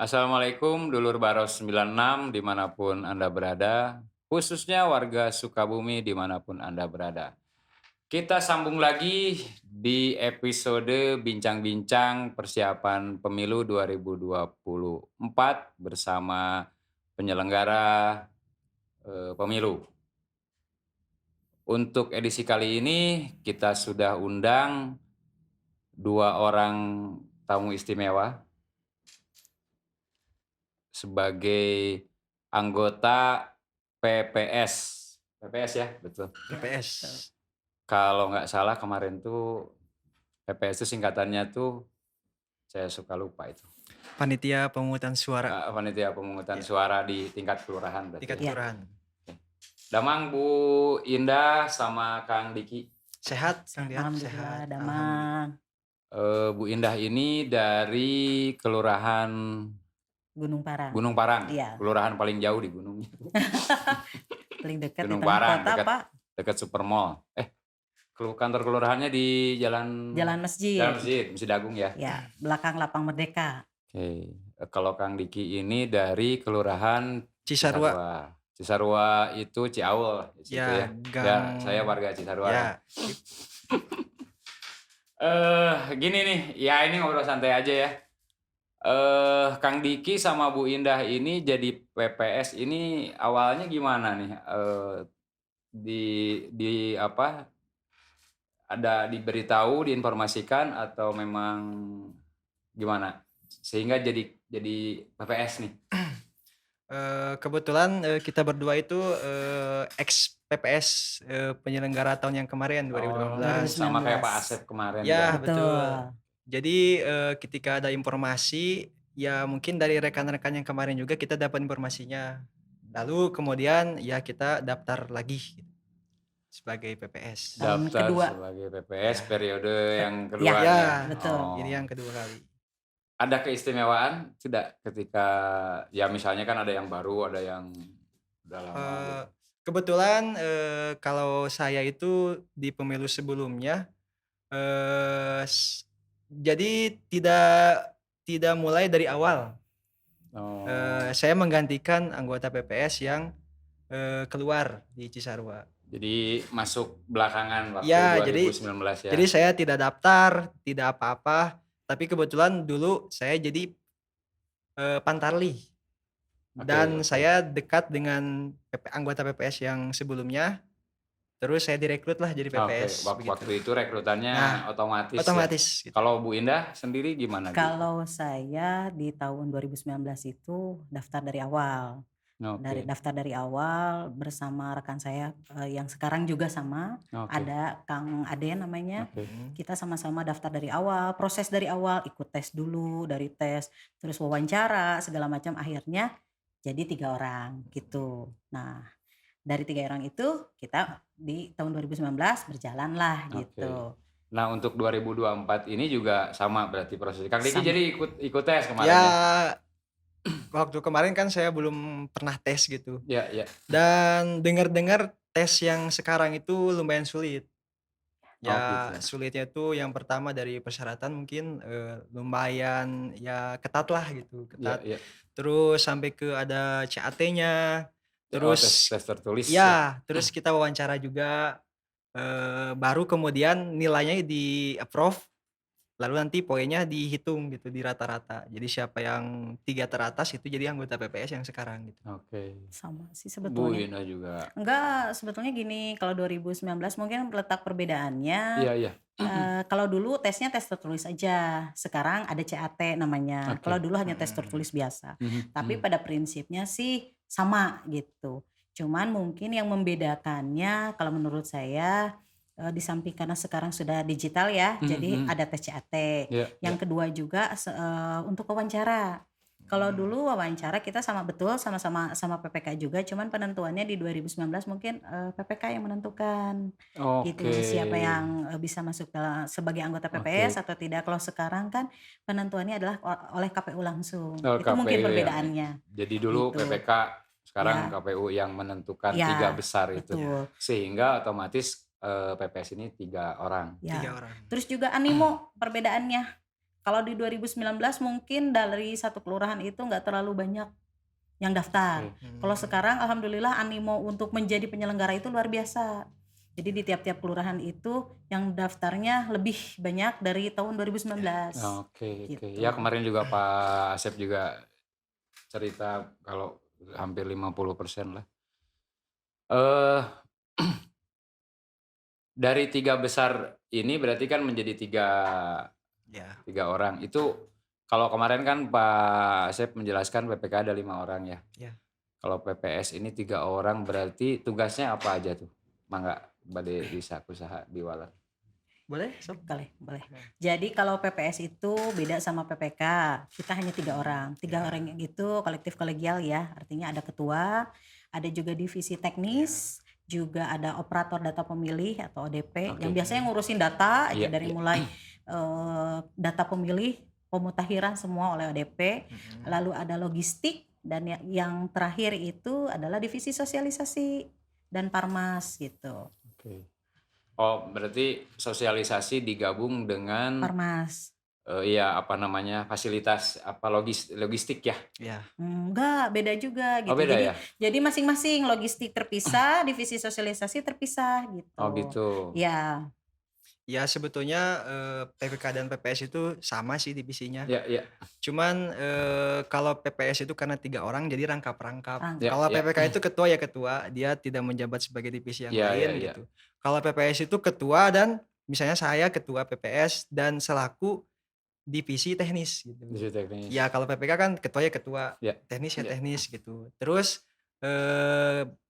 Assalamualaikum dulur Baros 96 dimanapun Anda berada, khususnya warga Sukabumi dimanapun Anda berada. Kita sambung lagi di episode bincang-bincang persiapan pemilu 2024 bersama penyelenggara pemilu. Untuk edisi kali ini kita sudah undang dua orang tamu istimewa sebagai anggota PPS. PPS ya, betul. PPS. Kalau nggak salah kemarin tuh PPS itu singkatannya tuh saya suka lupa itu. Panitia pemungutan suara Panitia pemungutan Iya. suara di tingkat kelurahan berarti. tingkat ya. kelurahan. Damang Bu Indah sama Kang Diki. Sehat, Kang Dian? Alhamdulillah, Sehat. Damang. Bu Indah ini dari kelurahan Gunung Parang. Gunung Parang. Iya. Kelurahan paling jauh di gunungnya. Paling dekat di Gunung tengah Parang, kota, dekat, Pak. dekat Supermall. Kantor kelurahannya di Jalan Masjid. Jalan Masjid Agung ya. Ya, belakang Lapang Merdeka. Oke. Kalau Kang Diki ini dari kelurahan Cisarua. Cisarua itu Ciaul situ ya. Gang. Saya warga Cisarua. Ya. Gini nih, ya ini ngobrol santai aja ya. Kang Diki sama Bu Indah ini jadi PPS ini awalnya gimana nih? Di apa? Ada diberitahu, diinformasikan atau memang gimana? Sehingga jadi PPS nih. Kebetulan kita berdua itu ex PPS penyelenggara tahun yang kemarin 2018. Sama kayak Pak Asep kemarin. Ya, kan? betul. Jadi ketika ada informasi, ya mungkin dari rekan-rekan yang kemarin juga kita dapat informasinya. Lalu kemudian ya kita daftar lagi sebagai PPS. Tahun Daftar kedua. sebagai PPS Ya. periode yang kedua. Ya, betul. Ini yang kedua kali. Ada keistimewaan tidak ketika ya misalnya kan ada yang baru, ada yang udah lama. Gitu. Kebetulan kalau saya itu di pemilu sebelumnya, jadi tidak mulai dari awal. Saya menggantikan anggota PPS yang keluar di Cisarua. Jadi masuk belakangan waktu Ya, 2019 ya. jadi saya tidak daftar, tidak apa-apa. Tapi kebetulan dulu saya jadi Pantarli. Dan saya dekat dengan anggota PPS yang sebelumnya. Terus saya direkrut lah jadi PPS. Waktu itu rekrutannya otomatis. Otomatis. Ya. Gitu. Kalau Bu Indah sendiri gimana? Kalau saya di tahun 2019 itu daftar dari awal. Daftar dari awal bersama rekan saya yang sekarang juga sama. Ada Kang Ade namanya. Kita sama-sama daftar dari awal, proses dari awal, ikut tes dulu, dari tes terus wawancara segala macam, akhirnya jadi 3 orang gitu. Nah, dari 3 orang itu kita di tahun 2019 berjalan lah gitu. Nah, untuk 2024 ini juga sama berarti proses. Kang Diki jadi ikut tes kemarin. Ya, waktu kemarin kan saya belum pernah tes gitu. Ya. Dan dengar-dengar tes yang sekarang itu lumayan sulit. Ya, gitu. Sulitnya tuh yang pertama dari persyaratan mungkin lumayan ya ketat lah gitu, ketat. Ya. Terus sampai ke ada CAT-nya. Terus tes tertulis. Ya, terus kita wawancara juga, baru kemudian nilainya di approve, lalu nanti poinnya dihitung gitu di rata-rata. Jadi siapa yang 3 teratas itu jadi anggota PPS yang sekarang gitu. Sama sih Bu sebetulnya. Indah juga. Enggak, sebetulnya gini, kalau 2019 mungkin letak perbedaannya. Iya. Kalau dulu tesnya tes tertulis aja, sekarang ada CAT namanya. Kalau dulu hanya tes tertulis biasa. Tapi pada prinsipnya sih sama gitu. Cuman mungkin yang membedakannya kalau menurut saya di samping karena sekarang sudah digital ya, jadi ada tes CAT. Yang kedua juga untuk wawancara. Kalau dulu wawancara kita sama PPK juga, cuman penentuannya di 2019 mungkin PPK yang menentukan. Gitu, siapa yang bisa masuk sebagai anggota PPS atau tidak. Kalau sekarang kan penentuannya adalah oleh KPU langsung. Itu KPU mungkin perbedaannya. Jadi dulu gitu. PPK, sekarang KPU yang menentukan 3 besar itu. Sehingga otomatis PPS ini 3 orang. 3 orang. Terus juga animo perbedaannya. Kalau di 2019 mungkin dari satu kelurahan itu nggak terlalu banyak yang daftar. Oke. Kalau sekarang alhamdulillah animo untuk menjadi penyelenggara itu luar biasa. Jadi di tiap-tiap kelurahan itu yang daftarnya lebih banyak dari tahun 2019 Oke. gitu. Ya kemarin juga Pak Asep juga cerita kalau hampir 50% lah. Eh dari 3 besar ini berarti kan menjadi Ya. 3 orang. Itu kalau kemarin kan Pak Asep menjelaskan PPK ada 5 orang ya. Ya. Kalau PPS ini 3 orang berarti tugasnya apa aja tuh? Mangga bade bisa usaha diwaler. Boleh, Sob? Boleh. Jadi kalau PPS itu beda sama PPK. Kita hanya 3 orang. 3 orang itu kolektif kolegial ya. Artinya ada ketua, ada juga divisi teknis, juga ada operator data pemilih atau ODP yang Oke. biasanya ngurusin data aja Iya, dari iya. mulai data pemilih, pemutakhiran semua oleh ODP. Lalu ada logistik dan yang terakhir itu adalah divisi sosialisasi dan parmas gitu. Oke. Oh, berarti sosialisasi digabung dengan Parmas. iya apa namanya fasilitas apa logistik ya? Ya. Enggak, beda juga Oh gitu. beda ya? Jadi masing-masing logistik terpisah, divisi sosialisasi terpisah gitu. Oh gitu. Ya, Ya sebetulnya PPK dan PPS itu sama sih divisinya. Ya, ya. Cuman kalau PPS itu karena 3 orang jadi rangkap-rangkap. Ya, Kalau ya. PPK itu ketua ya ketua, dia tidak menjabat sebagai divisi yang Ya, lain ya, ya. gitu. Kalau PPS itu ketua dan misalnya saya ketua PPS dan selaku divisi teknis gitu. Divisi teknis. Ya kalau PPK kan ketua ya ketua, Ya. teknis ya Ya. teknis gitu. Terus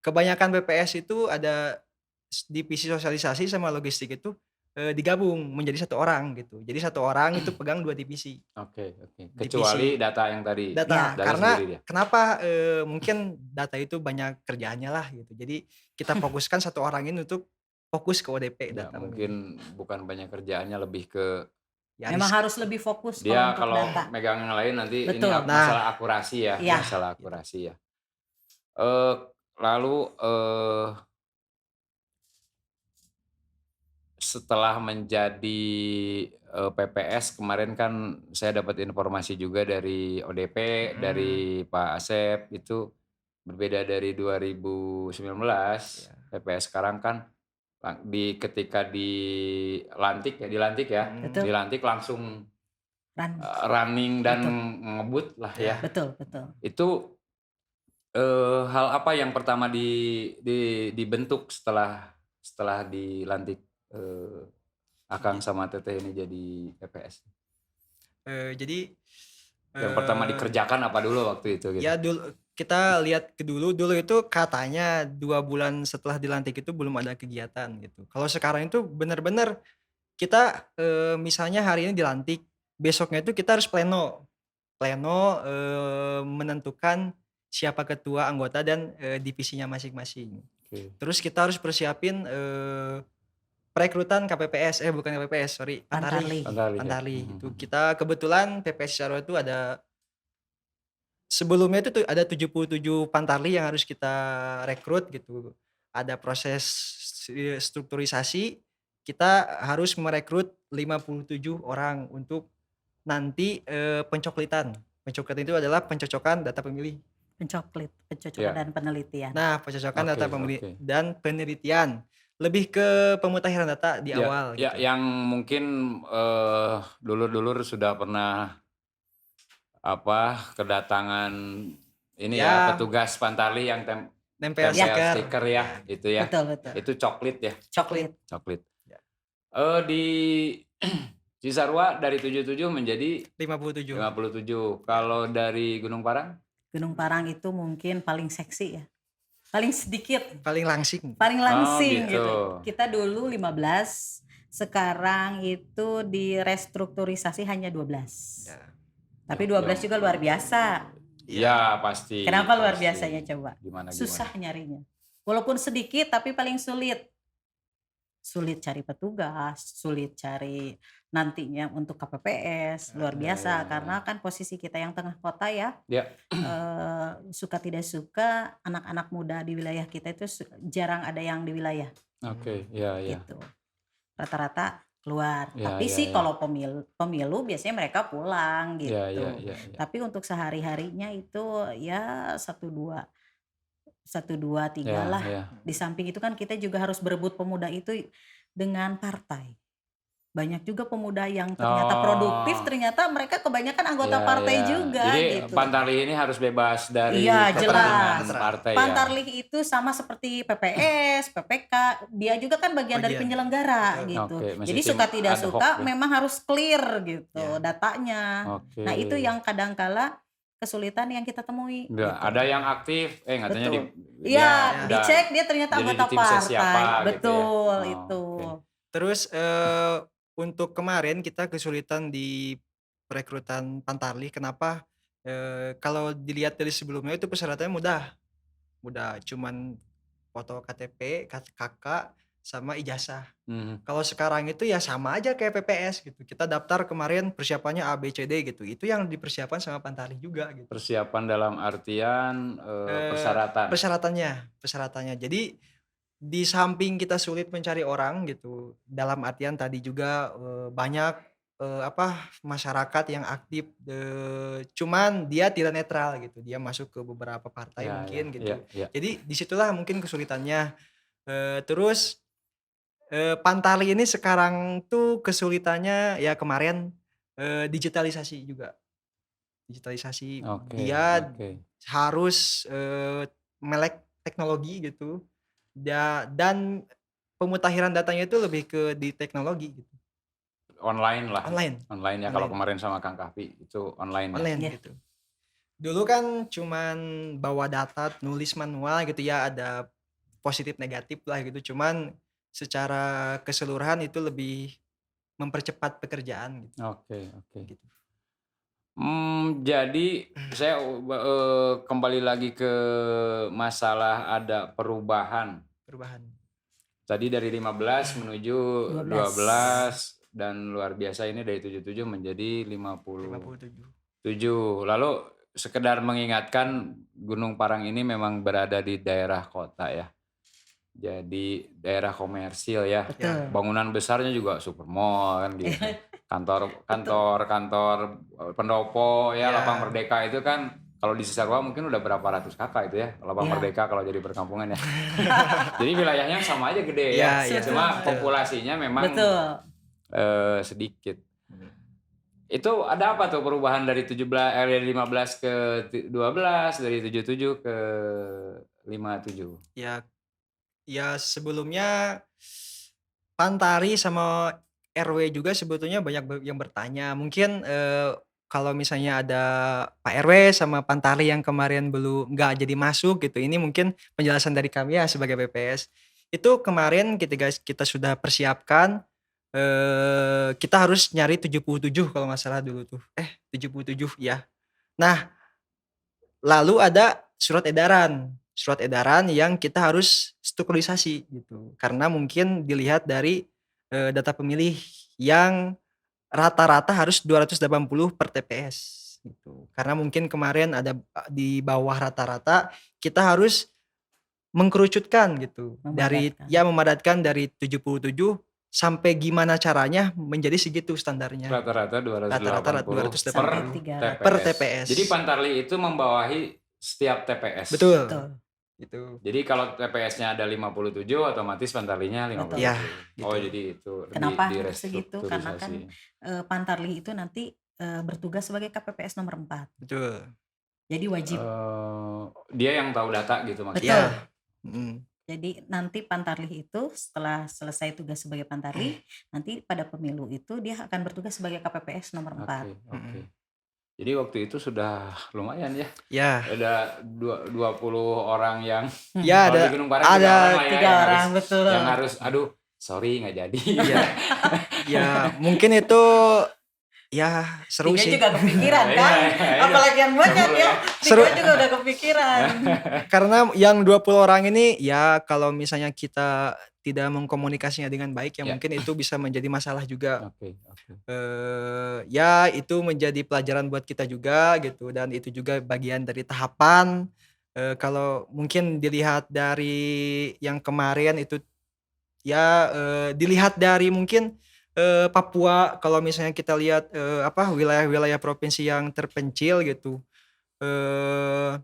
kebanyakan PPS itu ada divisi sosialisasi sama logistik itu digabung menjadi 1 orang gitu. Jadi 1 orang itu pegang 2 divisi. Oke. Kecuali Divisi data yang tadi. data, Ya. Data karena sendiri dia. kenapa mungkin data itu banyak kerjaannya lah gitu. Jadi kita fokuskan 1 orang ini untuk fokus ke ODP Ya, data pemilih. mungkin bukan banyak kerjaannya lebih ke Ya memang harus lebih fokus dia kalau untuk kalau data. megang yang lain nanti ini Betul. masalah akurasi ya, Iya. masalah akurasi ya. Lalu setelah menjadi PPS kemarin kan saya dapat informasi juga dari ODP, dari Pak Asep itu berbeda dari 2019. Ya. PPS sekarang kan ketika dilantik ya, Betul. dilantik langsung Run. running dan Betul. ngebut lah ya. Betul. Itu hal apa yang pertama dibentuk setelah dilantik Akang sama Teteh ini jadi PPS? Jadi Yang pertama dikerjakan apa dulu waktu itu gitu? ya dulu kita lihat dulu itu katanya 2 bulan setelah dilantik itu belum ada kegiatan gitu. Kalau sekarang itu benar-benar kita misalnya hari ini dilantik, besoknya itu kita harus pleno menentukan siapa ketua, anggota dan divisinya masing-masing. Oke. Terus kita harus persiapin perekrutan KPPS, bukan KPPS, sorry, Pantarlih. Pantarlih. Itu kita kebetulan PPS Cisarua itu ada sebelumnya itu ada 77 Pantarlih yang harus kita rekrut gitu. Ada proses strukturisasi, kita harus merekrut 57 orang untuk nanti pencoklitan. Pencoklitan itu adalah pencocokan data pemilih. Pencocokan dan penelitian. Nah, pencocokan data pemilih Oke. dan penelitian. Lebih ke pemutakhiran data di awal Ya, gitu. yang mungkin dulur-dulur sudah pernah kedatangan ini ya, petugas Pantarlih yang Nempel stiker ya, itu ya. Betul. Itu coklit ya. Coklit. Ya. Di Cisarua dari 77 menjadi 57. 57. Kalau dari Gunung Parang? Gunung Parang itu mungkin paling seksi ya. Paling sedikit. Paling langsing. Paling langsing gitu. gitu. Kita dulu 15, sekarang itu direstrukturisasi hanya 12. Ya. Tapi 12 juga luar biasa. Ya pasti. Kenapa luar pasti. biasanya coba? Gimana? Susah nyarinya. Walaupun sedikit tapi paling sulit. Sulit cari petugas, sulit cari nantinya untuk KPPS, luar biasa. Karena kan posisi kita yang tengah kota ya. Ya. Suka tidak suka anak-anak muda di wilayah kita itu jarang ada yang di wilayah. Oke, ya. Gitu. Rata-rata keluar. Ya, Tapi ya, sih ya. kalau pemilu biasanya mereka pulang Ya, ya, gitu. ya, ya. Tapi untuk sehari-harinya itu ya 1, 2, 3 Ya, lah. ya. Di samping itu kan kita juga harus berebut pemuda itu dengan partai. Banyak juga pemuda yang ternyata produktif, Oh, ternyata mereka kebanyakan anggota ya, partai ya. juga Jadi gitu. Pantarlih ini harus bebas Iya dari jelas. kepentingan Netral. partai ya. Pantarlih itu sama seperti PPS, PPK, dia juga kan bagian dari Bagian. penyelenggara Betul. gitu. Oke, masih Jadi tim suka tidak ad hoc suka ya. memang harus clear gitu Ya. datanya. Oke. Nah itu yang kadangkala kesulitan yang kita temui Enggak, gitu. ada yang aktif, katanya Betul. dia Iya, Ya. udah dicek dia ternyata jadi di anggota tim ses siapa partai. gitu ya. Betul Oh, itu. oke. Terus untuk kemarin kita kesulitan di perekrutan Pantarlih. Kenapa? Kalau dilihat dari sebelumnya itu persyaratannya mudah, cuman foto KTP, KK, sama ijazah. Mhm. Kalau sekarang itu ya sama aja kayak PPS gitu. Kita daftar kemarin persiapannya A, B, C, D gitu. Itu yang dipersiapkan sama Pantarlih juga gitu. Persiapan dalam artian persyaratan. Persyaratannya. Jadi di samping kita sulit mencari orang gitu, dalam artian tadi juga banyak masyarakat yang aktif, cuman dia tidak netral gitu, dia masuk ke beberapa partai Ya, ya, mungkin ya, gitu. ya. Jadi disitulah mungkin kesulitannya. Terus Pantarlih ini sekarang tuh kesulitannya ya kemarin digitalisasi juga. Digitalisasi Oke, dia oke. harus melek teknologi gitu. Dan pemutakhiran datanya itu lebih ke di teknologi gitu. Online lah. Online Online ya kalau online kemarin sama Kang Kahvi itu online ya. online Iya. gitu. Dulu kan cuman bawa data, nulis manual gitu ya, ada positif negatif lah gitu, cuman secara keseluruhan itu lebih mempercepat pekerjaan gitu. Oke, oke. Gitu. Jadi saya kembali lagi ke masalah ada perubahan. Perubahan. Tadi dari 15 menuju 12 dan luar biasa ini dari 77 menjadi 57. 57. Lalu sekedar mengingatkan Gunung Parang ini memang berada di daerah kota ya. Jadi daerah komersil ya. Betul. Bangunan besarnya juga supermall kan gitu. Kantor pendopo ya, Ya. Lapang Merdeka itu kan kalau di Cisarua mungkin udah berapa ratus kakak itu ya, Lapang Ya. Merdeka kalau jadi perkampungan ya. Jadi wilayahnya sama aja gede ya. Ya, Cuma betul. populasinya memang Betul. sedikit. Itu ada apa tuh perubahan dari 15 ke 12, dari 77 ke 57? Ya sebelumnya Pantari sama RW juga sebetulnya banyak yang bertanya. Mungkin kalau misalnya ada Pak RW sama Pantari yang kemarin nggak jadi masuk gitu. Ini mungkin penjelasan dari kami ya sebagai BPS. Itu kemarin ketika kita sudah persiapkan, kita harus nyari 77 kalau nggak salah dulu tuh. 77 ya. Nah, lalu ada surat edaran yang kita harus strukturisasi gitu. Karena mungkin dilihat dari data pemilih yang rata-rata harus 280 per TPS gitu. Karena mungkin kemarin ada di bawah rata-rata, kita harus mengkerucutkan gitu. Memadatkan dari 77 sampai gimana caranya menjadi segitu standarnya. Rata-rata 280 sampai per 300. TPS. Jadi Pantarlih itu membawahi setiap TPS. Betul. Gitu. Jadi kalau TPS-nya ada 57 otomatis Pantarlihnya 57. Ya, Oh, gitu. jadi itu Kenapa di harus segitu? Karena kan Pantarlih itu nanti bertugas sebagai KPPS nomor 4. Betul. Jadi wajib. Dia yang tahu data gitu Betul. maksudnya. Jadi nanti Pantarlih itu setelah selesai tugas sebagai Pantarlih, nanti pada pemilu itu dia akan bertugas sebagai KPPS nomor 4. Oke. Jadi waktu itu sudah lumayan ya. Ya. Ada 20 orang yang Ya, kalau di Gunung Parang ada 3 orang betul. Yang harus sorry nggak jadi. Ya, mungkin itu ya seru 3 sih. juga kepikiran kan. Apalagi yang banyak ya. 3 juga udah kepikiran. Karena yang 20 orang ini ya kalau misalnya kita tidak mengkomunikasinya dengan baik ya mungkin itu bisa menjadi masalah juga. Oke. Ya itu menjadi pelajaran buat kita juga gitu, dan itu juga bagian dari tahapan. Kalau mungkin dilihat dari yang kemarin itu ya dilihat dari mungkin Papua kalau misalnya kita lihat, wilayah-wilayah provinsi yang terpencil gitu, eee,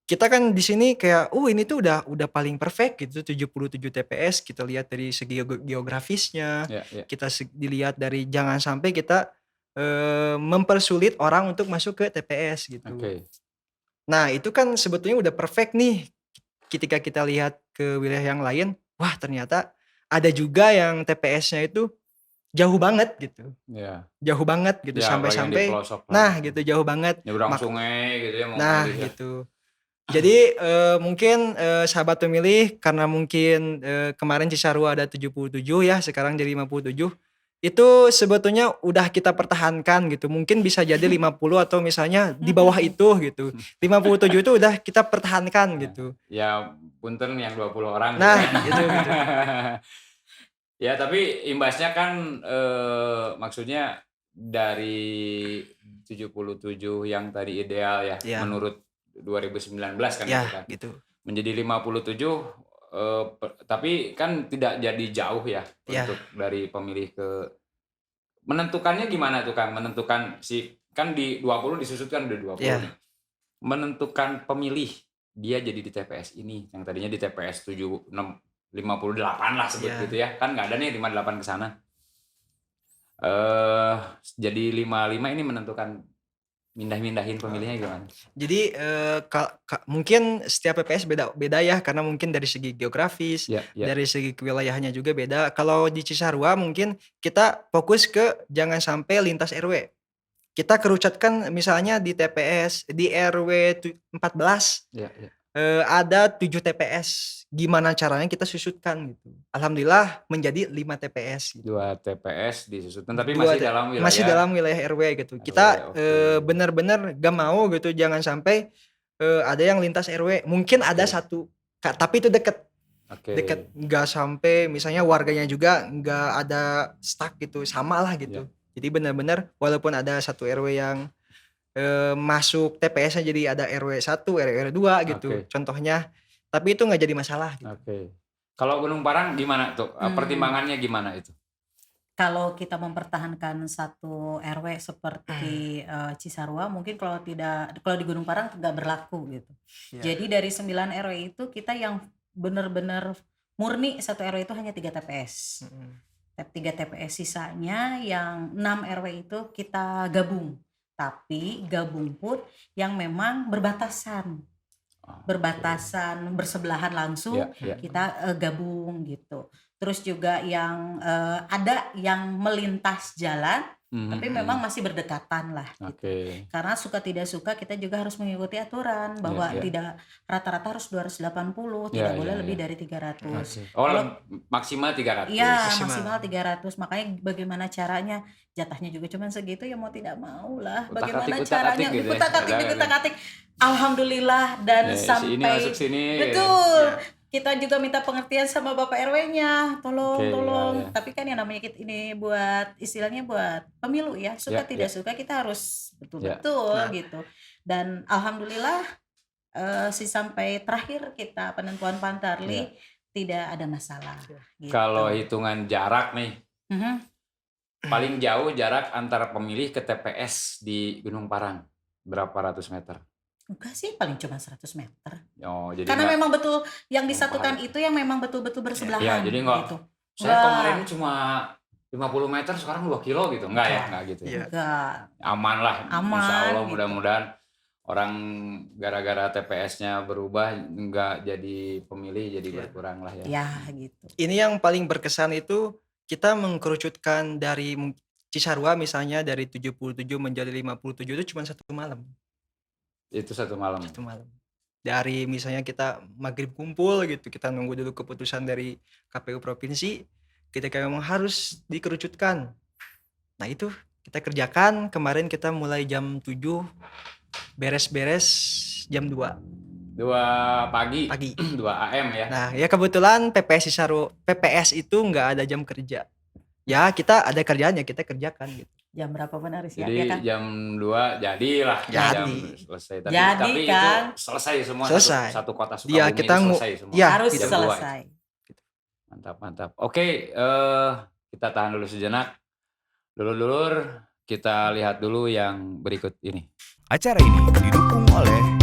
kita kan di sini kayak, ini tuh udah paling perfect gitu 77 TPS kita lihat dari segi geografisnya, Ya, ya. kita dilihat dari jangan sampai kita, mempersulit orang untuk masuk ke TPS gitu. Oke. Nah itu kan sebetulnya udah perfect nih, ketika kita lihat ke wilayah yang lain, wah ternyata ada juga yang TPS-nya itu jauh banget gitu. Ya. Jauh banget gitu Ya, apalagi yang di sampai-sampai pelosok nah lah. gitu jauh banget. Nyebrang sungai gitu ya mau Nah milih ya. gitu. Jadi, mungkin, sahabat pemilih karena mungkin, kemarin Cisarua ada 77 ya, sekarang jadi 57, itu sebetulnya udah kita pertahankan gitu. Mungkin bisa jadi 50 atau misalnya di bawah itu gitu. 57 itu udah kita pertahankan Nah, gitu. ya punten yang 20 orang gitu Nah ya. gitu. Ya tapi imbasnya kan maksudnya dari 77 yang tadi ideal ya Iya. menurut 2019 kan Ya itu kan. gitu. Menjadi 57 tapi kan tidak jadi jauh ya Iya. untuk dari pemilih ke menentukannya gimana tuh Kang? Menentukan kan di 20 disusutkan udah 20 Iya. nih. Menentukan pemilih dia jadi di TPS ini yang tadinya di TPS 7 6 58 lah sebut Iya. gitu ya. Kan nggak ada nih 58 ke sana. Jadi 55 ini menentukan mindahin pemilihnya gimana? Jadi, mungkin setiap PPS beda ya karena mungkin dari segi geografis, Ya, ya. dari segi kewilayahannya juga beda. Kalau di Cisarua mungkin kita fokus ke jangan sampai lintas RW. Kita kerucutkan misalnya di TPS di RW 14, Ya, ya. ada 7 TPS. Gimana caranya kita susutkan gitu. Alhamdulillah menjadi 5 TPS gitu. 2 TPS disusutkan tapi Dua masih dalam wilayah. Masih dalam wilayah RW gitu. RW, Kita, oke. bener-bener gak mau gitu jangan sampai, ada yang lintas RW. Mungkin ada Oke. satu, tapi itu deket, Oke. nggak sampai misalnya warganya juga nggak ada stuck gitu, sama lah gitu. Ya. Jadi bener-bener walaupun ada satu RW yang, masuk TPS-nya jadi ada RW 1, RW 2 gitu Oke. contohnya, tapi itu nggak jadi masalah gitu. Oke. Kalau Gunung Parang gimana tuh? Pertimbangannya gimana itu? Kalau kita mempertahankan satu RW seperti Cisarua, mungkin kalau di Gunung Parang nggak berlaku gitu. Iya. Jadi dari 9 RW itu kita yang benar-benar murni satu RW itu hanya 3 TPS. 3 TPS sisanya yang 6 RW itu kita gabung. Tapi gabung pun yang memang berbatasan. Berbatasan, bersebelahan langsung Ya, ya. kita gabung gitu. Terus juga yang ada yang melintas jalan tapi memang masih berdekatan lah gitu. Oke. Karena suka tidak suka kita juga harus mengikuti aturan bahwa Ya. tidak rata-rata harus 280, Ya, tidak boleh ya, lebih ya. dari 300. Oke. Oh, maksimal 300. Iya, Maksimal. maksimal 300. Makanya bagaimana caranya? Jatahnya juga cuma segitu ya mau tidak mau lah. Bagaimana Utak-atik caranya? gitu ya. Dikutak-atik. Alhamdulillah dan Ya, si ini sampai masuk sini. betul. Ya. Kita juga minta pengertian sama Bapak RW-nya. Tolong, Oke, tolong. ya, ya. Tapi kan yang namanya ini buat istilahnya buat pemilu ya. Suka Ya, tidak ya. suka kita harus Ya. betul-betul Nah. gitu. Dan alhamdulillah sampai terakhir kita penentuan Pantarli tidak ada masalah. Gitu. Kalau hitungan jarak nih, Mhm. paling jauh jarak antara pemilih ke TPS di Gunung Parang berapa ratus meter? Enggak sih, paling cuma 100 meter. Oh, jadi Karena nggak- memang betul yang Oh, disatukan bahaya. itu yang memang betul-betul Ya, bersebelahan jadi nggak. gitu. Saya Nggak. kemarin cuma 50 meter, sekarang 2 kilo gitu. Enggak ya, enggak gitu ya. Iya. Enggak. Aman lah, Aman, insya Allah gitu. mudah-mudahan orang gara-gara TPS-nya berubah nggak jadi pemilih jadi Iya. berkurang lah ya. Ya gitu. Ini yang paling berkesan itu kita mengkerucutkan dari Cisarua misalnya dari 77 menjadi 57 itu cuma 1 malam. Itu 1 malam. 1 malam. Dari misalnya kita maghrib kumpul gitu, kita nunggu dulu keputusan dari KPU provinsi, ketika memang harus dikerucutkan. Nah itu kita kerjakan, kemarin kita mulai jam 7, beres-beres jam 2 pagi. 2 AM ya. Nah ya kebetulan PPS itu nggak ada jam kerja. Ya kita ada kerjaan ya kita kerjakan gitu. Jam berapa pun harus siap Jadi ya kan? jam 2 jadilah jam Jadi. selesai. Jadi, tapi kan? itu selesai semua Selesai. satu kota Iya, Sukabumi kita itu selesai semua. iya, Harus jam 2. selesai. Mantap. Oke, kita tahan dulu sejenak. Dulur-dulur, kita lihat dulu yang berikut ini. Acara ini didukung oleh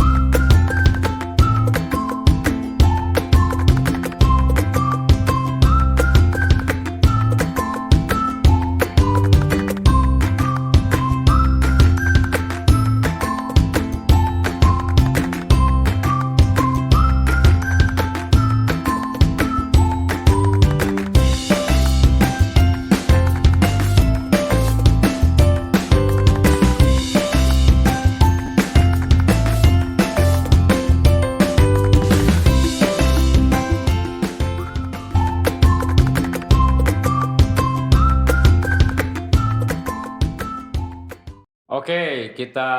Oke, kita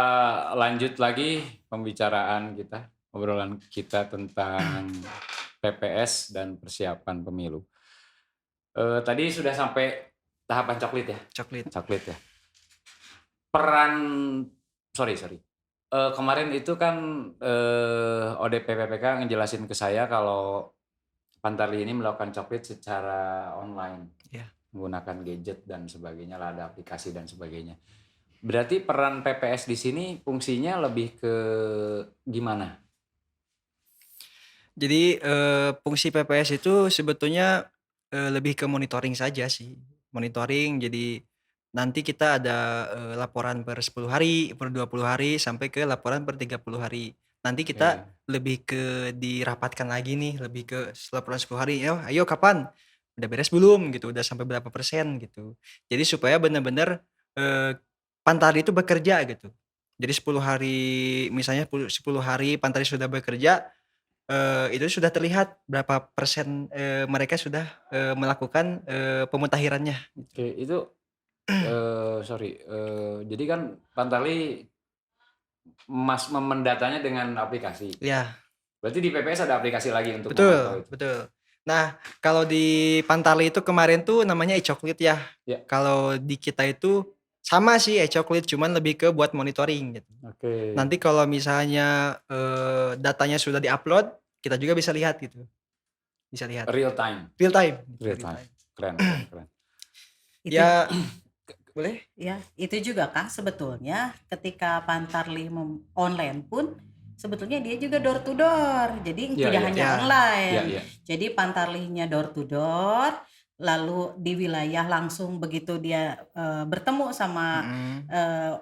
lanjut lagi pembicaraan kita, obrolan kita tentang PPS dan persiapan pemilu. Tadi sudah sampai tahapan coklit ya? Coklit ya. Peran, sorry. Kemarin itu kan ODP PPK ngejelasin ke saya kalau Pantarli ini melakukan coklit secara online. Iya. Menggunakan gadget dan sebagainya, lah ada aplikasi dan sebagainya. Berarti peran PPS di sini fungsinya lebih ke gimana? Jadi fungsi PPS itu sebetulnya lebih ke monitoring saja sih. Monitoring, jadi nanti kita ada laporan per 10 hari, per 20 hari, sampai ke laporan per 30 hari. Nanti kita lebih ke dirapatkan lagi nih, lebih ke laporan 10 hari, ayo kapan? Udah beres belum gitu, udah sampai berapa persen gitu. Jadi supaya benar-benar Pantarli itu bekerja gitu. Jadi 10 hari, misalnya 10 hari Pantarli sudah bekerja, itu sudah terlihat berapa persen mereka sudah melakukan pemutahirannya. Oke, itu jadi kan Pantarli mendatanya dengan aplikasi. Ya, Berarti di PPS ada aplikasi lagi untuk memantau itu. betul. Nah, kalau di Pantarli itu kemarin tuh namanya e-coklit ya. Ya. Kalau di kita itu sama sih e-coklit, cuman lebih ke buat monitoring gitu. Oke. Nanti kalau misalnya datanya sudah diupload, kita juga bisa lihat gitu. Bisa lihat. Real time. Real time. Keren. Itu, Ya, boleh? ya, itu juga Kak sebetulnya ketika Pantarli online pun sebetulnya dia juga door to door. Jadi Ya, tidak ya. hanya Ya. online. Ya. Jadi Pantarlinya door to door, lalu di wilayah langsung begitu dia bertemu sama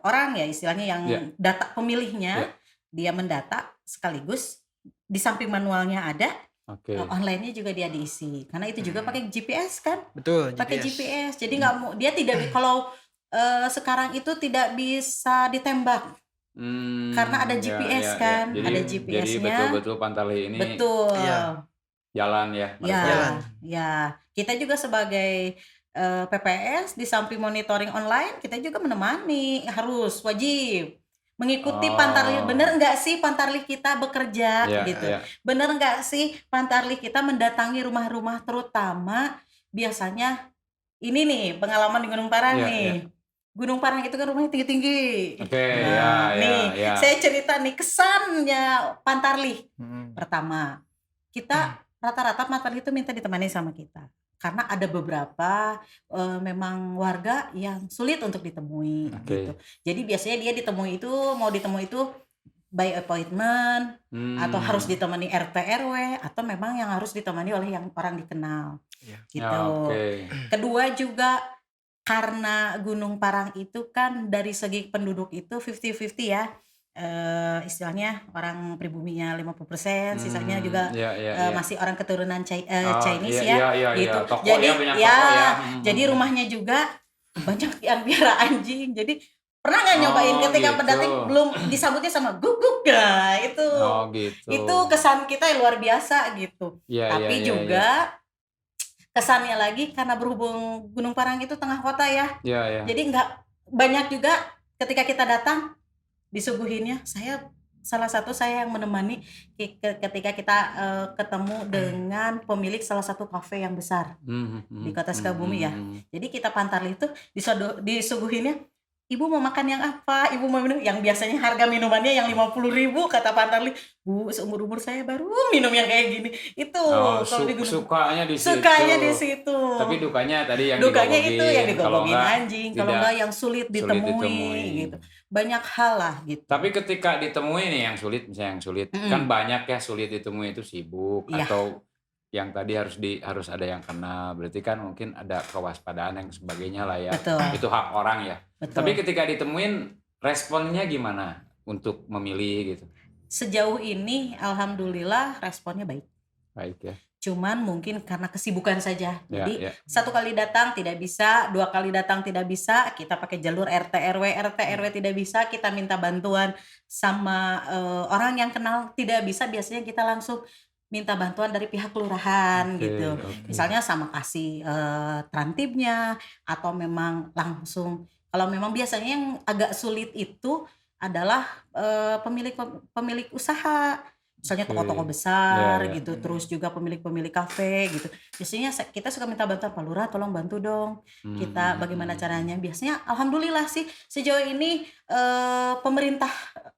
orang ya istilahnya yang Ya. data pemilihnya, Ya. dia mendata sekaligus di samping manualnya ada, Oke. online-nya juga dia diisi. Karena itu juga pakai GPS kan? Betul, Pakai GPS. Jadi nggak mau, dia tidak kalau sekarang itu tidak bisa ditembak karena ada GPS kan, Jadi, ada Jadi GPS-nya. betul-betul Pantarli ini Betul. Iya. jalan ya. Jalan. Ya. Kita juga sebagai PPS di samping monitoring online, kita juga menemani, harus wajib mengikuti Pantarli. Bener nggak sih Pantarli kita bekerja gitu? Ya. Bener nggak sih Pantarli kita mendatangi rumah-rumah, terutama biasanya ini nih pengalaman di Gunung Parang Ya, nih. Gunung Parang itu kan rumahnya tinggi-tinggi. Oke, Nih, ya. saya cerita nih kesannya Pantarli. Pertama, kita rata-rata Pantarli itu minta ditemani sama kita. Karena ada beberapa memang warga yang sulit untuk ditemui gitu. Jadi biasanya dia mau ditemui itu by appointment atau harus ditemani RT RW atau memang yang harus ditemani oleh yang orang dikenal. Gitu. Oke. Kedua juga karena Gunung Parang itu kan dari segi penduduk itu 50-50 ya. Istilahnya orang pribuminya 50%, sisanya juga masih orang keturunan Chinese gitu. Jadi jadi rumahnya juga banyak yang piara anjing. Jadi pernah nggak nyobain ketika pendating belum disambutnya sama guguk itu. Gitu. Itu kesan kita yang luar biasa gitu. Tapi juga kesannya lagi karena berhubung Gunung Parang itu tengah kota ya. Jadi nggak banyak juga ketika kita datang disuguhinnya. Salah satu saya yang menemani ketika kita ketemu dengan pemilik salah satu kafe yang besar di Kota Sukabumi ya. Jadi kita Pantarli itu disuguhinnya ibu mau makan yang apa, ibu mau minum yang biasanya harga minumannya yang 50.000, kata Pantarli, Bu seumur-umur saya baru minum yang kayak gini. Itu Oh, kalau di Gunung sukanya di situ. sukanya di situ. Tapi dukanya tadi yang Dukanya itu yang kalau digogongin enggak anjing, kalau tidak enggak yang sulit ditemui gitu. Banyak hal lah gitu. Tapi ketika ditemui nih yang sulit, misalnya yang sulit, kan banyak ya sulit ditemui itu sibuk Iya. atau yang tadi harus ada yang kenal, berarti kan mungkin ada kewaspadaan yang sebagainya lah ya. Betul. Itu hak orang ya. Betul. Tapi ketika ditemuin responnya gimana untuk memilih gitu? Sejauh ini alhamdulillah responnya baik. Baik ya. Cuman mungkin karena kesibukan saja. Ya, Jadi ya. 1 kali datang tidak bisa, 2 kali datang tidak bisa, kita pakai jalur RT RW tidak bisa, kita minta bantuan sama orang yang kenal tidak bisa, biasanya kita langsung minta bantuan dari pihak kelurahan Oke, gitu. oke. Misalnya sama kasih trantibnya, atau memang langsung, kalau memang biasanya yang agak sulit itu adalah pemilik usaha. Misalnya Oke. toko-toko besar Ya, ya. gitu, terus juga pemilik-pemilik kafe gitu. Biasanya kita suka minta bantuan, Pak Lurah tolong bantu dong. Kita bagaimana caranya? Biasanya alhamdulillah sih sejauh ini pemerintah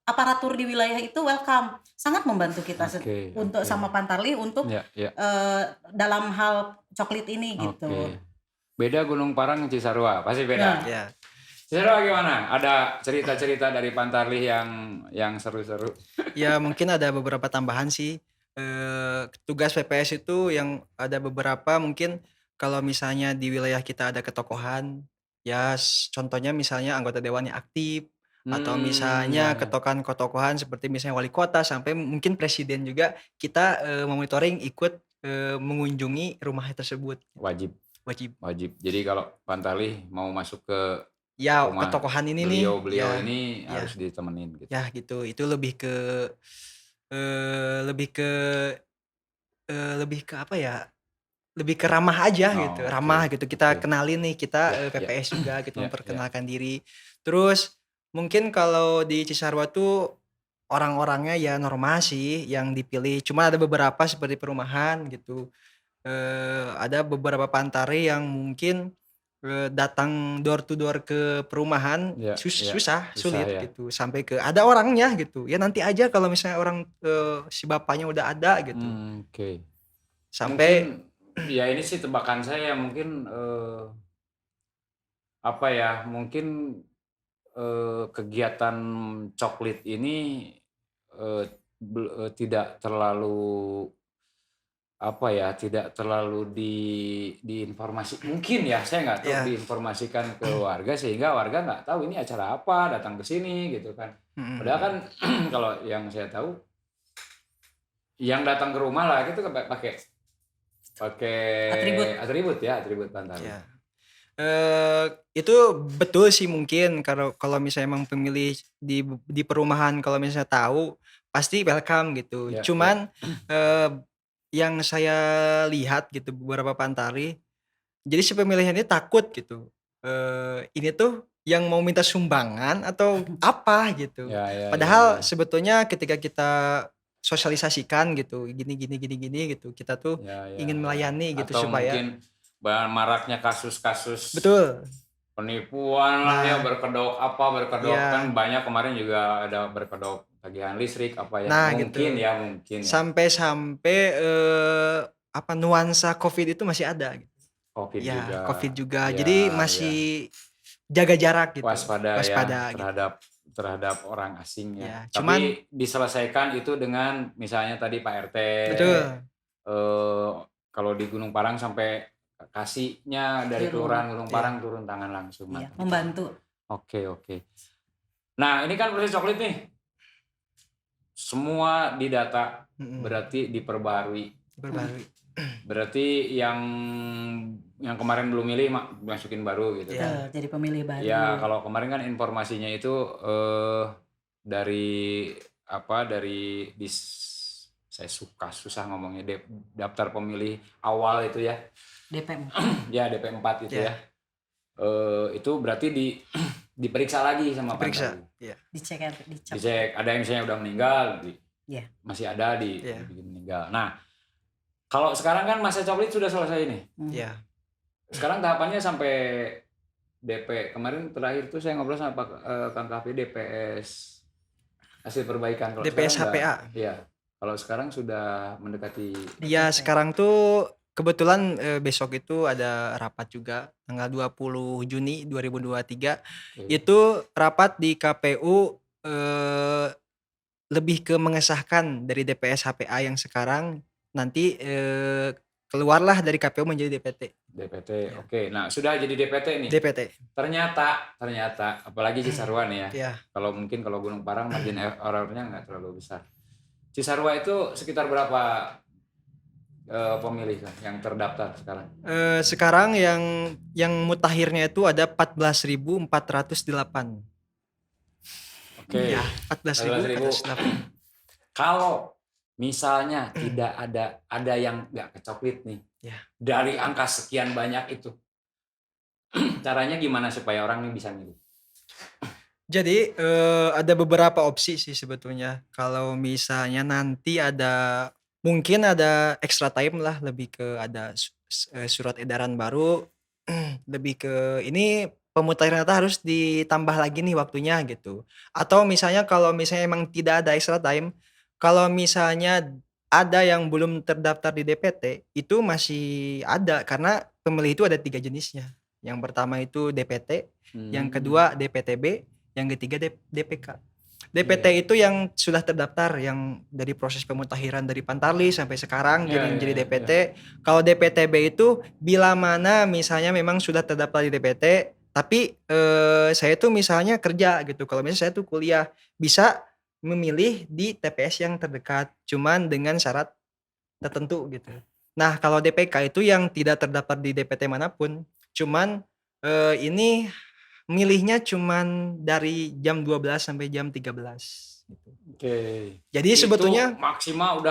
aparatur di wilayah itu welcome, sangat membantu kita Oke, untuk oke. sama Pantarli untuk Ya, ya. dalam hal coklit ini gitu. Oke. Beda Gunung Parang Cisarua, pasti beda. Ya. Cisarua gimana? Ada cerita-cerita dari Pantarli yang seru-seru? Ya mungkin ada beberapa tambahan sih. Tugas PPS itu yang ada beberapa, mungkin kalau misalnya di wilayah kita ada ketokohan, ya contohnya misalnya anggota dewan yang aktif, atau misalnya Ya, ya. ketokohan seperti misalnya wali kota sampai mungkin presiden juga, kita memonitoring ikut mengunjungi rumah tersebut. Wajib. Jadi kalau Pantarli mau masuk ke Ya rumah ketokohan ini nih, beliau ya, ini ya. harus ditemenin gitu. Ya gitu, itu lebih ke apa ya, lebih ke ramah aja gitu, Oh, ramah oke, gitu, kita oke. kenalin nih, kita Ya, ya. PPS juga gitu, Ya, ya. memperkenalkan diri. Terus mungkin kalau di Cisarua tuh orang-orangnya ya normal sih yang dipilih, cuma ada beberapa seperti perumahan gitu, ada beberapa Pantari yang mungkin datang door to door ke perumahan Ya, ya. susah, Susah sulit ya. gitu, sampai ke ada orangnya gitu, ya nanti aja kalau misalnya orang si bapaknya udah ada gitu, Oke. sampai Mungkin ya ini sih tebakan saya mungkin apa ya, mungkin kegiatan coklit ini tidak terlalu apa ya, tidak terlalu diinformasi, mungkin ya, saya nggak tahu, ya. diinformasikan ke warga sehingga warga nggak tahu ini acara apa, datang ke sini gitu kan. Padahal kan kalau yang saya tahu yang datang ke rumah lah itu pakai atribut Pantari. Ya. Itu betul sih, mungkin kalau misalnya emang pemilih di perumahan kalau misalnya tahu pasti welcome gitu. Ya, Cuman yang saya lihat gitu beberapa Pantari, jadi si pemilihan ini takut gitu. Ini tuh yang mau minta sumbangan atau apa gitu. Ya, Padahal ya. sebetulnya ketika kita sosialisasikan gitu, gini gitu, kita tuh Ya, ingin melayani gitu atau supaya mungkin maraknya kasus-kasus betul. penipuan lah ya, Nah, berkedok ya. kan banyak kemarin juga ada berkedok tagihan listrik apa ya, Nah mungkin gitu. ya. Sampai apa, nuansa COVID itu masih ada gitu. COVID Ya, juga. COVID juga. Ya, Jadi masih jaga jarak gitu. waspada ya gitu. terhadap orang asing ya. Ya, Tapi cuman diselesaikan itu dengan misalnya tadi Pak RT. betul. Kalau di Gunung Parang sampai kasihnya dari kelurahan Gunung Parang turun tangan langsung. Iya, Gitu. membantu. Oke. Nah, ini kan proses coklit nih. Semua didata, berarti diperbarui. Berarti yang kemarin belum milih masukin baru gitu kan. Jadi pemilih baru. Ya, kalau kemarin kan informasinya itu dari saya susah ngomongnya, daftar pemilih awal itu ya. DP4. Ya, DP4 itu ya. Itu berarti diperiksa lagi sama Pantari. Iya. Dicek. Ada yang misalnya udah meninggal, masih ada dibikin meninggal. Nah, kalau sekarang kan masa coklit sudah selesai nih. Iya. Sekarang tahapannya sampai DP kemarin terakhir tuh saya ngobrol sama Kang Kapi DPS hasil perbaikan. Kalau DPS sekarang HPA. iya. Kalau sekarang sudah mendekati. Iya, DPT. sekarang tuh kebetulan besok itu ada rapat juga tanggal 20 Juni 2023. Oke. Itu rapat di KPU lebih ke mengesahkan dari DPS HPA yang sekarang nanti keluarlah dari KPU menjadi DPT. DPT. Ya. Oke. Nah, sudah jadi DPT nih. DPT. Ternyata apalagi Cisarua nih ya. Ya. Kalau Gunung Parang margin error-nya nggak terlalu besar. Cisarua itu sekitar berapa pemilih kan yang terdaftar sekarang? Sekarang yang mutakhirnya itu ada 14.408. Oke. Ya, 14.408. Kalau misalnya tidak ada yang nggak kecoklit nih, Ya. dari angka sekian banyak itu, caranya gimana supaya orang nih bisa milih? Jadi ada beberapa opsi sih sebetulnya. Kalau misalnya nanti mungkin ada extra time lah, lebih ke ada surat edaran baru, lebih ke ini pemutahiran data harus ditambah lagi nih waktunya gitu. Atau misalnya kalau misalnya emang tidak ada extra time, kalau misalnya ada yang belum terdaftar di DPT, itu masih ada karena pemilih itu ada 3 jenisnya. Yang pertama itu DPT, yang kedua DPTB, yang ketiga DPK. DPT itu yang sudah terdaftar, yang dari proses pemutakhiran dari Pantarli sampai sekarang jadi DPT. Kalau DPTB itu bila mana misalnya memang sudah terdaftar di DPT, tapi saya tuh misalnya kerja gitu. Kalau misalnya saya tuh kuliah, bisa memilih di TPS yang terdekat, cuman dengan syarat tertentu gitu. Nah, kalau DPK itu yang tidak terdaftar di DPT manapun, cuman ini milihnya cuman dari jam 12 sampai jam 13 gitu. Oke. Jadi Itu sebetulnya maksimal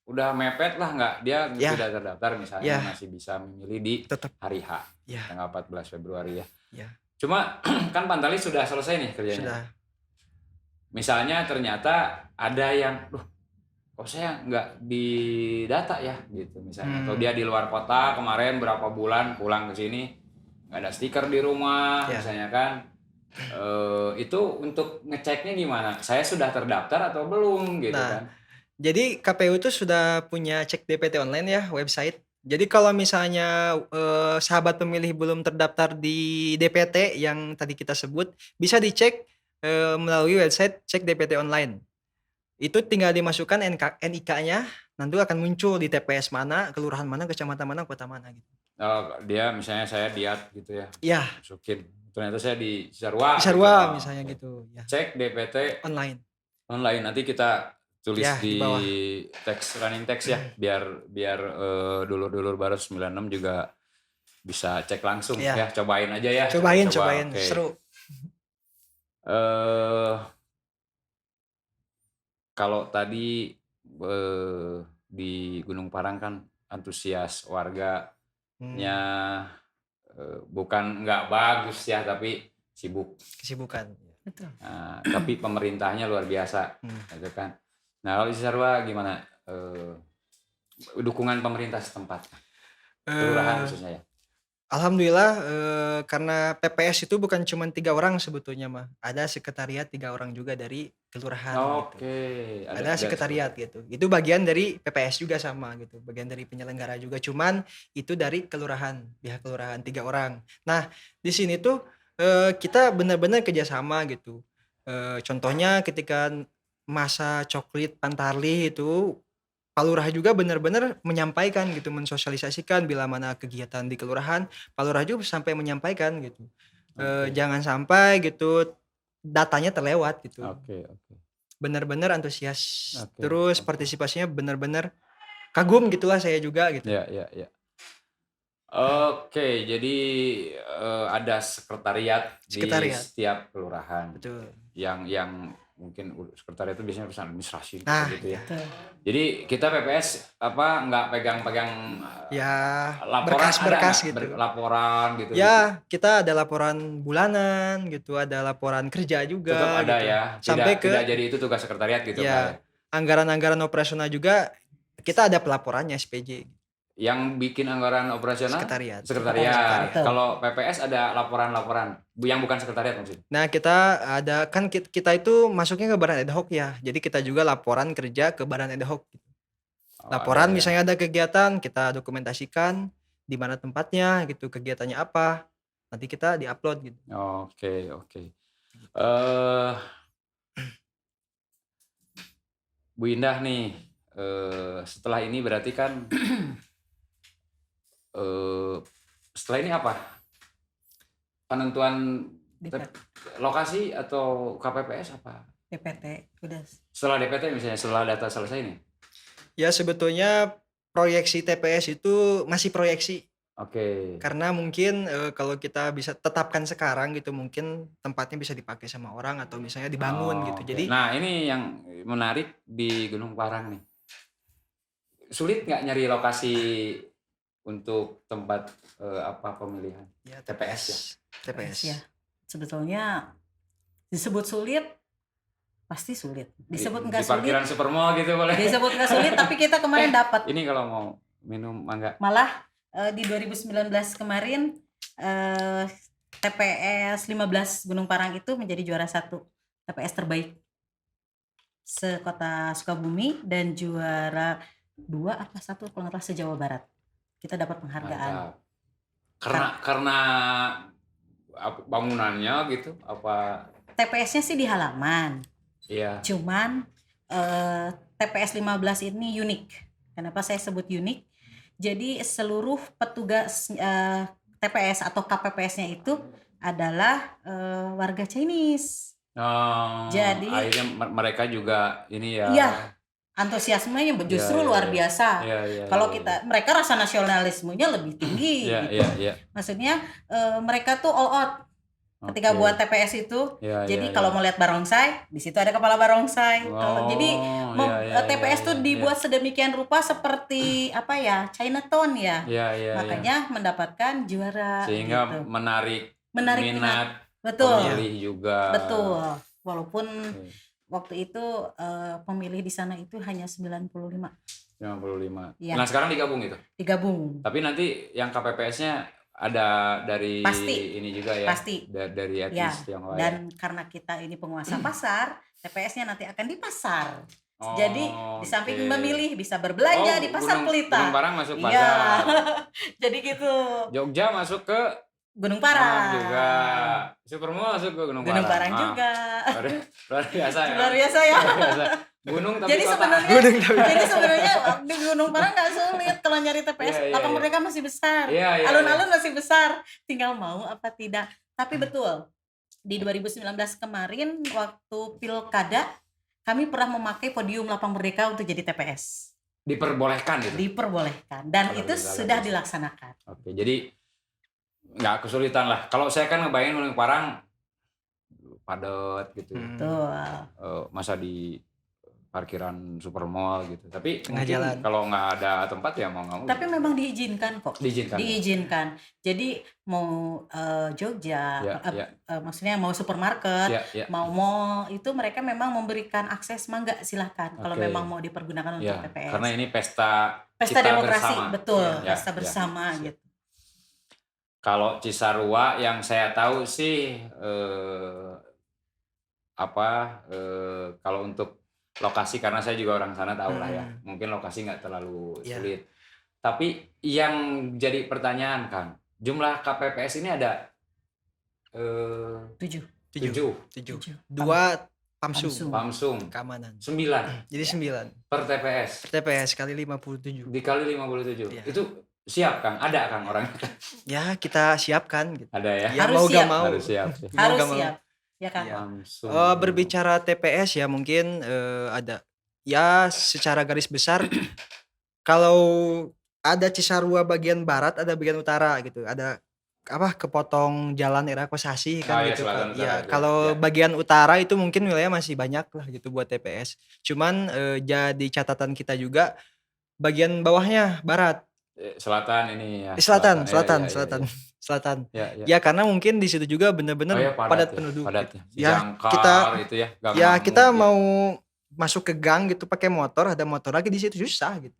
udah mepet lah, nggak dia Ya. tidak terdaftar misalnya Ya. masih bisa memilih di tetap hari H ya, tanggal 14 Februari ya. Ya. Cuma kan Pantarli sudah selesai nih kerjanya. sudah. Misalnya ternyata ada yang, kok saya nggak didata ya gitu misalnya. Atau dia di luar kota kemarin berapa bulan pulang ke sini nggak ada stiker di rumah Ya. misalnya kan. Itu untuk ngeceknya gimana? Saya sudah terdaftar atau belum gitu Nah, kan? Jadi KPU itu sudah punya cek DPT online ya, website. Jadi kalau misalnya sahabat pemilih belum terdaftar di DPT yang tadi kita sebut, bisa dicek melalui website cek DPT online. Itu tinggal dimasukkan NIK-nya, nanti akan muncul di TPS mana, kelurahan mana, kecamatan mana, kota mana gitu. Dia misalnya saya Diat gitu ya, Ya, masukin. Ternyata saya di Cisarua. Cisarua gitu. misalnya gitu. Ya, Cek DPT online. online, nanti kita tulis Ya, di di bawah. teks running text ya, biar dulur-dulur baru 96 juga bisa cek langsung Ya. ya, cobain aja ya. Cobain, Oke. seru. Kalau tadi di Gunung Parang kan antusias warganya bukan nggak bagus ya, tapi sibuk. Kesibukan. Betul. Nah, tapi pemerintahnya luar biasa, gitu kan. Nah, kalau di Cisarua gimana dukungan pemerintah setempat, kelurahan khususnya ya? Alhamdulillah karena PPS itu bukan cuma 3 orang sebetulnya mah, ada sekretariat 3 orang juga dari kelurahan gitu. Oke, Ada sekretariat gitu. Itu bagian dari PPS juga sama gitu, bagian dari penyelenggara juga, cuman itu dari kelurahan, pihak kelurahan 3 orang. Nah, di sini tuh kita benar-benar kerjasama gitu. Contohnya ketika masa coklit Pantarli itu, Pak Lurah juga benar-benar menyampaikan gitu, mensosialisasikan bila mana kegiatan di kelurahan, Pak Lurah juga sampai menyampaikan gitu. Oke. Jangan sampai gitu datanya terlewat gitu. Oke. Benar-benar antusias. Oke, Terus partisipasinya benar-benar kagum gitulah saya juga gitu. Ya. Oke, jadi ada sekretariat di setiap kelurahan. Betul. Yang mungkin sekretariat itu biasanya urusan administrasi Nah, gitu ya. Betul. Jadi kita PPS nggak pegang-pegang Ya, laporan, berkas-berkas ada nggak? gitu. Laporan gitu. Ya, kita ada laporan bulanan gitu, ada laporan kerja juga Tetap ada gitu. ya. Sampai ke Tidak jadi itu tugas sekretariat gitu ya, Pak. anggaran-anggaran operasional juga kita ada pelaporannya SPJ. yang bikin anggaran operasional Sekretariat. sekretariat. Betul. Kalau PPS ada laporan-laporan yang bukan sekretariat maksudnya. Nah, kita ada kan kita itu masuknya ke badan ad hoc ya. Jadi kita juga laporan kerja ke badan ad hoc. Oh, Laporan ada ya. misalnya ada kegiatan, kita dokumentasikan di mana tempatnya gitu, kegiatannya apa. Nanti kita di-upload gitu. Oke, oke. Eh, Bu Indah nih, setelah ini berarti kan setelah ini apa? Penentuan lokasi atau KPPS apa? DPT udah. Setelah DPT misalnya, setelah data selesai nih. Ya sebetulnya proyeksi TPS itu masih proyeksi. Oke. Karena mungkin kalau kita bisa tetapkan sekarang gitu, mungkin tempatnya bisa dipakai sama orang atau misalnya dibangun gitu. Oke. Jadi Nah ini yang menarik di Gunung Parang nih. Sulit nggak nyari lokasi untuk tempat pemilihan? ya TPS ya? TPS. Ya. Sebetulnya disebut sulit, pasti sulit. Disebut Di nggak sulit, parkiran Supermall gitu boleh. disebut nggak sulit, tapi kita kemarin dapat. Ini kalau mau minum mangga. Malah di 2019 kemarin TPS 15 Gunung Parang itu menjadi juara 1 TPS terbaik sekota Sukabumi dan juara 2 apa 1 kalau nggak salah se-Jawa Barat. Kita dapat penghargaan. Mantap. Karena bangunannya gitu apa? TPS-nya sih di halaman. Iya. Cuman TPS 15 ini unik. Kenapa saya sebut unik? Jadi seluruh petugas TPS atau KPPS-nya itu adalah warga Chinese. Oh, Jadi akhirnya mereka juga ini ya. Iya, antusiasmenya justru luar biasa. Kalau kita mereka rasa nasionalismenya lebih tinggi. Iya. Maksudnya mereka tuh all out ketika buat TPS itu. Jadi kalau mau lihat barongsai, di situ ada kepala barongsai. Jadi TPS tuh dibuat sedemikian rupa seperti apa ya, Chinatown ya. Makanya mendapatkan juara. Sehingga gitu. menarik minat. Betul. Pemilih juga. Betul. Walaupun waktu itu pemilih di sana itu hanya 95. Ya. Nah sekarang digabung itu? Digabung. Tapi nanti yang KPPS-nya ada dari Pasti. ini juga ya? Pasti. Dari etnis Tionghoa. Dan karena kita ini penguasa pasar, TPS-nya nanti akan di pasar. Jadi di samping memilih bisa berbelanja di pasar Pelita. Gunung Parang masuk pasar. Iya. Jadi gitu. Jogja masuk ke Gunung Parang juga. Supermall masuk ke Gunung Parang juga. Luar biasa ya. Luar biasa ya. Gunung tapi jadi kota. Jadi sebenarnya di Gunung Parang nggak sulit kalau nyari TPS. Lapang Merdeka masih besar. Alun-alun masih besar. Tinggal mau apa tidak. Tapi betul. Di 2019 kemarin waktu Pilkada kami pernah memakai podium Lapang Merdeka untuk jadi TPS. Diperbolehkan gitu. Diperbolehkan dan itu sudah dilaksanakan. Oke, jadi nggak kesulitan lah. Kalau saya kan ngebayangin Gunung Parang padat gitu. Betul. Masa di parkiran Supermall gitu. Tapi tengah jalan. Kalau nggak ada tempat ya mau nggak mau. Tapi memang diizinkan kok. Diizinkan. Jadi mau Jogja, maksudnya mau supermarket, mau mall itu mereka memang memberikan akses, mangga silahkan kalau memang mau dipergunakan untuk TPS. Karena ini pesta demokrasi, bersama. Betul. Pesta bersama gitu. Kalau Cisarua yang saya tahu sih kalau untuk lokasi karena saya juga orang sana tahu lah ya. Mungkin lokasi nggak terlalu sulit. Tapi yang jadi pertanyaan Kang, jumlah KPPS ini ada 7. 2 Pamsung. Keamanan. 9. Jadi 9. Per TPS. Per TPS kali 57. Dikali 57. Itu siap Kang, ada Kang orangnya. Ya kita siapkan gitu. Ada ya. Harus siap. Harus siap. Harus siap. Ya kan. Berbicara TPS ya mungkin ada ya secara garis besar kalau ada Cisarua bagian barat, ada bagian utara gitu. Ada kepotong jalan era Kosasi kan gitu kan. Ya, kalau bagian utara itu mungkin wilayah masih banyak lah gitu buat TPS. Cuman jadi catatan kita juga bagian bawahnya barat. Selatan ini ya. Selatan. Ya karena mungkin di situ juga benar-benar padat penduduk. Padat. Ya kita mau masuk ke gang gitu pakai motor, ada motor lagi di situ susah gitu.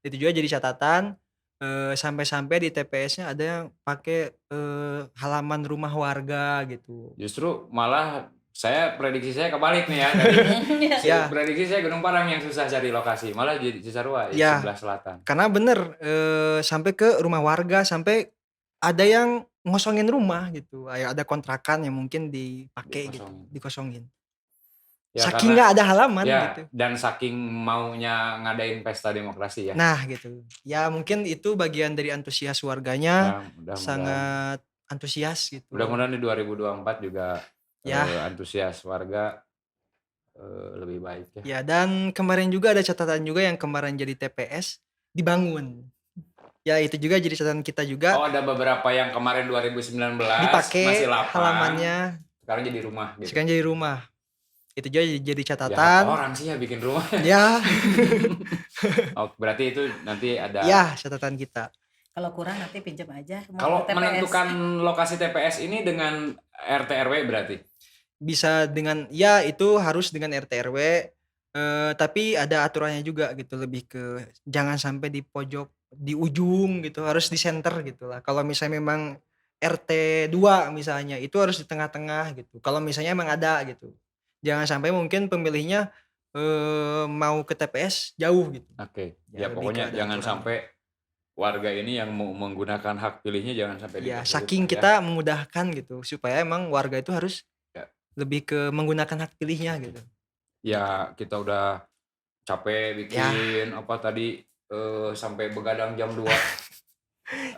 Itu juga jadi catatan. sampai-sampai di TPS-nya ada yang pakai halaman rumah warga gitu. Justru malah prediksi saya kebalik nih ya. Dari Ya. prediksi saya Gunung Parang yang susah cari lokasi, malah jadi Cisarua di Ya. sebelah selatan. Karena bener sampai ke rumah warga, sampai ada yang ngosongin rumah gitu. Ada kontrakan yang mungkin dipakai gitu, dikosongin. Ya, Saking nggak ada halaman ya, gitu. dan saking maunya ngadain pesta demokrasi ya. Nah gitu. Ya mungkin itu bagian dari antusias warganya, Mudah-mudahan. sangat antusias gitu. Mudah-mudahan di 2024 juga Ya. antusias warga lebih baik ya. Ya, dan kemarin juga ada catatan juga yang kemarin jadi TPS dibangun. Ya itu juga jadi catatan kita juga. Oh, ada beberapa yang kemarin 2019 dipakai masih lapang, halamannya. Sekarang jadi rumah gitu. Sekarang jadi rumah. Itu juga jadi Ya, catatan. orang sih ya bikin rumah. Ya. Oh, berarti itu nanti ada. Ya, catatan kita. Kalau kurang nanti pinjam aja. mau Kalau ke TPS. menentukan lokasi TPS ini dengan RT RW berarti. Bisa dengan, ya itu harus dengan RT RW, tapi ada aturannya juga gitu, lebih ke jangan sampai di pojok, di ujung gitu, harus di center gitu lah. Kalau misalnya memang RT 2 misalnya, itu harus di tengah-tengah gitu. Kalau misalnya emang ada gitu. Jangan sampai mungkin pemilihnya mau ke TPS jauh gitu. Oke. Ya, Ya lebih pokoknya ke ada jangan aturannya. sampai warga ini yang mau menggunakan hak pilihnya jangan sampai Ya, dipersulit saking lah ya. kita memudahkan gitu, supaya emang warga itu harus Ya. lebih ke menggunakan hak pilihnya gitu. Ya kita udah capek bikin apa tadi sampai begadang jam 2.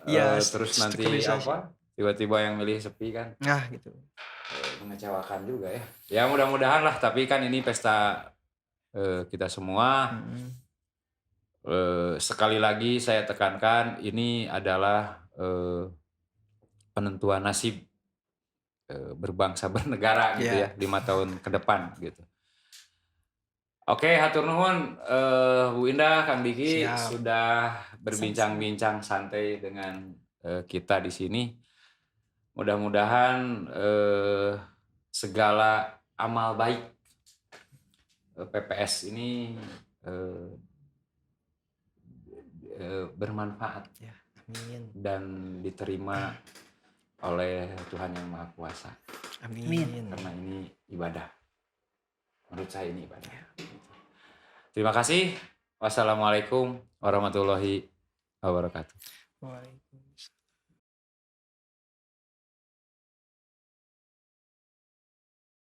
Ya, Terus nanti strukturisasi. apa? Tiba-tiba yang milih sepi kan. Nah gitu. Mengecewakan juga ya. Ya mudah-mudahan lah, tapi kan ini pesta kita semua. Sekali lagi saya tekankan ini adalah penentuan nasib berbangsa bernegara gitu ya 5 tahun ke depan gitu. Oke, hatur nuhun Bu Indah, Kang Diki. Siap. Sudah berbincang-bincang santai dengan kita di sini. Mudah-mudahan segala amal baik PPS ini bermanfaat Ya, amin. dan diterima oleh Tuhan Yang Maha Kuasa. Amin. Karena ini ibadah. Menurut saya ini ibadah. Terima kasih. Wassalamualaikum warahmatullahi wabarakatuh. Waalaikumsalam.